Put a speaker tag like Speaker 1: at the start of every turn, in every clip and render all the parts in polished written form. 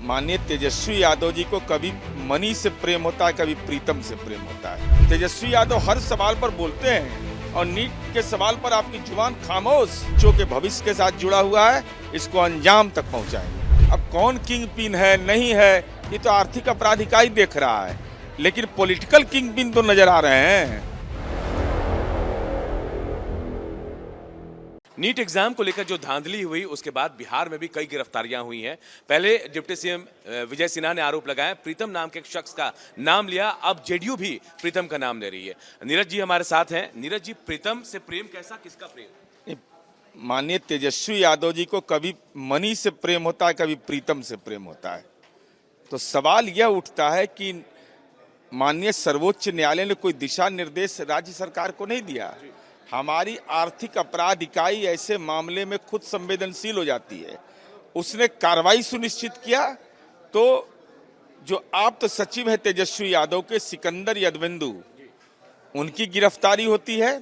Speaker 1: माननीय तेजस्वी यादव जी को कभी मनी से प्रेम होता है, कभी प्रीतम से प्रेम होता है। तेजस्वी यादव हर सवाल पर बोलते हैं और नीट के सवाल पर आपकी जुबान खामोश। बच्चों के भविष्य के साथ जुड़ा हुआ है, इसको अंजाम तक पहुंचाएंगे। अब कौन किंग पिन है नहीं है, ये तो आर्थिक अपराध इकाई देख रहा है, लेकिन पॉलिटिकल किंग पिन तो नजर आ रहे हैं।
Speaker 2: नीट एग्जाम को लेकर जो धांधली हुई, उसके बाद बिहार में भी कई गिरफ्तारियां हुई हैं। पहले डिप्टी सीएम विजय सिन्हा ने आरोप लगाया, प्रीतम नाम के एक शख्स का नाम लिया, अब जेडीयू भी प्रीतम का नाम ले रही है। नीरज जी हमारे साथ हैं। नीरज जी, प्रीतम से प्रेम कैसा, किसका प्रेम?
Speaker 1: माननीय तेजस्वी यादव जी को कभी मनी से प्रेम होता है, कभी प्रीतम से प्रेम होता है। तो सवाल यह उठता है कि माननीय सर्वोच्च न्यायालय ने कोई दिशा निर्देश राज्य सरकार को नहीं दिया। हमारी आर्थिक अपराध इकाई ऐसे मामले में खुद संवेदनशील हो जाती है, उसने कार्रवाई सुनिश्चित किया। तो जो आप्त सचिव है तेजस्वी यादव के, सिकंदर यादवेंदु, उनकी गिरफ्तारी होती है।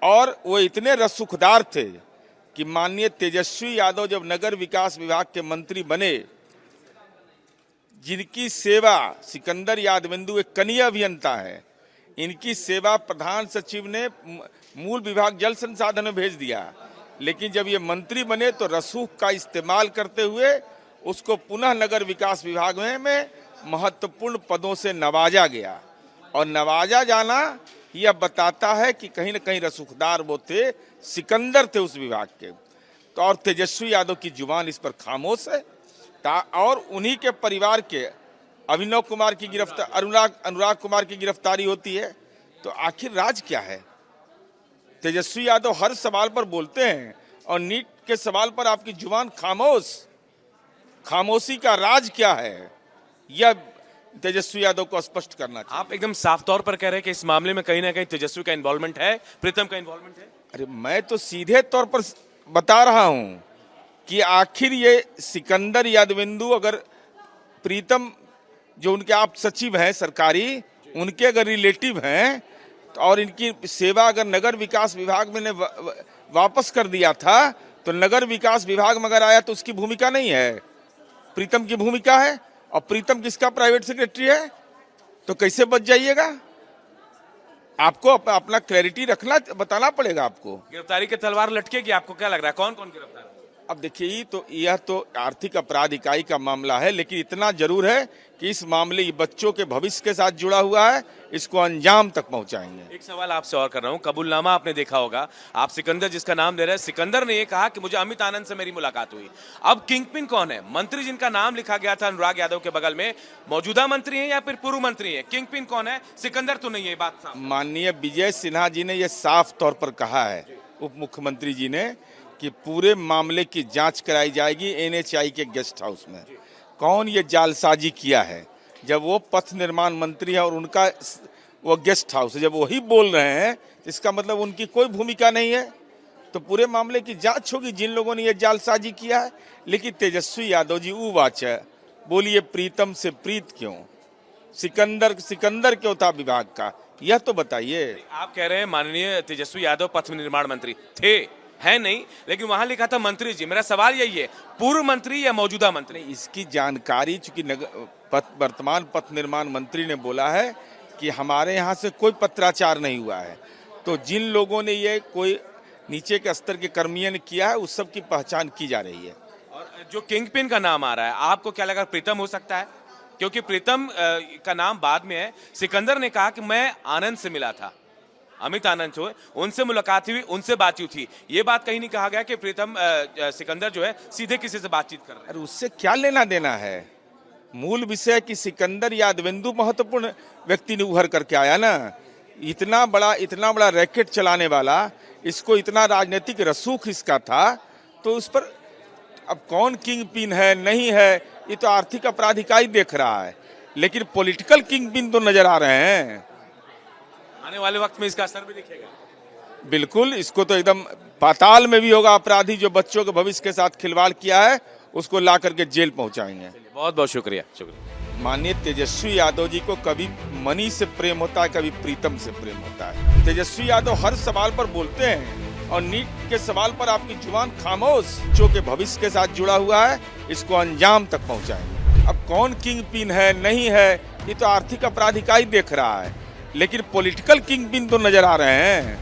Speaker 1: और वो इतने रसूखदार थे कि माननीय तेजस्वी यादव जब नगर विकास विभाग के मंत्री बने, जिनकी सेवा, सिकंदर यादवेंदु एक कनीय अभियंता है, इनकी सेवा प्रधान सचिव ने मूल विभाग जल संसाधन में भेज दिया। लेकिन जब ये मंत्री बने तो रसूख का इस्तेमाल करते हुए उसको पुनः नगर विकास विभाग में महत्वपूर्ण पदों से नवाजा गया। और नवाजा जाना यह बताता है कि कहीं न कहीं रसूखदार वो थे, सिकंदर थे उस विभाग के। तो और तेजस्वी यादव की जुबान इस पर खामोश है। और उन्हीं के परिवार के अभिनव कुमार की गिरफ्तार, अनुराग कुमार की गिरफ्तारी होती है। तो आखिर राज क्या है? तेजस्वी यादव हर सवाल पर बोलते हैं और नीट के सवाल पर आपकी जुबान खामोश। खामोशी का राज क्या है, यह तेजस्वी यादव को स्पष्ट करना चाहिए।
Speaker 2: आप एकदम साफ तौर पर कह रहे हैं कि इस मामले में कहीं ना कहीं तेजस्वी का इन्वॉल्वमेंट है, प्रीतम का इन्वॉल्वमेंट है।
Speaker 1: अरे मैं तो सीधे तौर पर बता रहा हूं कि आखिर ये सिकंदर यादवेंदु अगर प्रीतम, जो उनके आप सचिव हैं सरकारी, उनके अगर रिलेटिव हैं, और इनकी सेवा अगर नगर विकास विभाग में ने वापस कर दिया था, तो नगर विकास विभाग में अगर आया तो उसकी भूमिका नहीं है, प्रीतम की भूमिका है। और प्रीतम किसका प्राइवेट सेक्रेटरी है? तो कैसे बच जाइएगा? आपको अपना क्लैरिटी रखना, बताना पड़ेगा आपको।
Speaker 2: गिरफ्तारी की तलवार लटकेगी, आपको क्या लग रहा है, कौन कौन गिरफ्तार?
Speaker 1: अब देखिए, यह तो आर्थिक अपराध इकाई का मामला है, लेकिन इतना जरूर है कि इस मामले बच्चों के भविष्य के साथ जुड़ा हुआ है, इसको अंजाम तक पहुंचाएंगे।
Speaker 2: एक सवाल आपसे और कर रहा हूं, कबूलनामा आपने देखा होगा, आप सिकंदर जिसका नाम ले रहे हैं, सिकंदर ने ये कहा कि मुझे अमित आनंद से मेरी मुलाकात हुई। अब किंगपिन कौन है? मंत्री जिनका नाम लिखा गया था अनुराग यादव के बगल में, मौजूदा मंत्री है या फिर पूर्व मंत्री है? किंगपिन कौन है? सिकंदर तो नहीं है, बात साफ।
Speaker 1: माननीय विजय सिन्हा जी ने यह साफ तौर पर कहा है, उप मुख्यमंत्री जी ने, कि पूरे मामले की जांच कराई जाएगी एनएचआई के गेस्ट हाउस में। कौन ये जालसाजी किया है? जब वो पथ निर्माण मंत्री है और उनका वो गेस्ट हाउस है, जब वही बोल रहे हैं, इसका मतलब उनकी कोई भूमिका नहीं है। तो पूरे मामले की जांच होगी जिन लोगों ने ये जालसाजी किया है। लेकिन तेजस्वी यादव जी उवाच है, बोलिए प्रीतम से प्रीत क्यों? सिकंदर क्यों था विभाग का, यह तो बताइए।
Speaker 2: आप कह रहे हैं माननीय तेजस्वी यादव पथ निर्माण मंत्री थे, है नहीं, लेकिन वहां लिखा था मंत्री जी। मेरा सवाल यही है, पूर्व मंत्री या मौजूदा मंत्री?
Speaker 1: इसकी जानकारी चूंकि वर्तमान पथ निर्माण मंत्री ने बोला है कि हमारे यहाँ से कोई पत्राचार नहीं हुआ है। तो जिन लोगों ने ये कोई नीचे के स्तर के कर्मियों ने किया है, उस सब की पहचान की जा रही है।
Speaker 2: और जो किंगपिन का नाम आ रहा है, आपको क्या लगा, प्रीतम हो सकता है? क्योंकि प्रीतम का नाम बाद में है। सिकंदर ने कहा कि मैं आनंद से मिला था, अमित आनंद जो है, उनसे मुलाकात हुई, उनसे बातचीत हुई। ये बात कहीं नहीं कहा गया कि प्रीतम सिकंदर जो है सीधे किसी से बातचीत कर रहे हैं।
Speaker 1: अरे उससे क्या लेना देना है? मूल विषय कि सिकंदर यादवेंदु महत्वपूर्ण व्यक्ति ने उभर करके आया ना। इतना बड़ा रैकेट चलाने वाला, इसको इतना राजनीतिक रसूख इसका था, तो उस पर अब कौन किंग पिन है नहीं है, ये तो आर्थिक अपराध इकाई देख रहा है, लेकिन पॉलिटिकल किंग पिन तो नजर आ रहे हैं।
Speaker 2: आने वाले वक्त में इसका असर भी दिखेगा।
Speaker 1: बिल्कुल, इसको तो एकदम पाताल में भी होगा। अपराधी जो बच्चों के भविष्य के साथ खिलवाड़ किया है, उसको ला करके जेल पहुंचाएंगे।
Speaker 2: बहुत बहुत शुक्रिया।
Speaker 1: माननीय तेजस्वी यादव जी को कभी मनी से प्रेम होता है, कभी प्रीतम से प्रेम होता है। तेजस्वी यादव हर सवाल पर बोलते हैं और नीट के सवाल पर आपकी जुबान खामोश। जो के भविष्य के साथ जुड़ा हुआ है, इसको अंजाम तक पहुंचाएंगे। अब कौन किंग पिन है नहीं है, ये तो आर्थिक अपराध इकाई देख रहा है, लेकिन पॉलिटिकल किंग पिन तो नजर आ रहे हैं।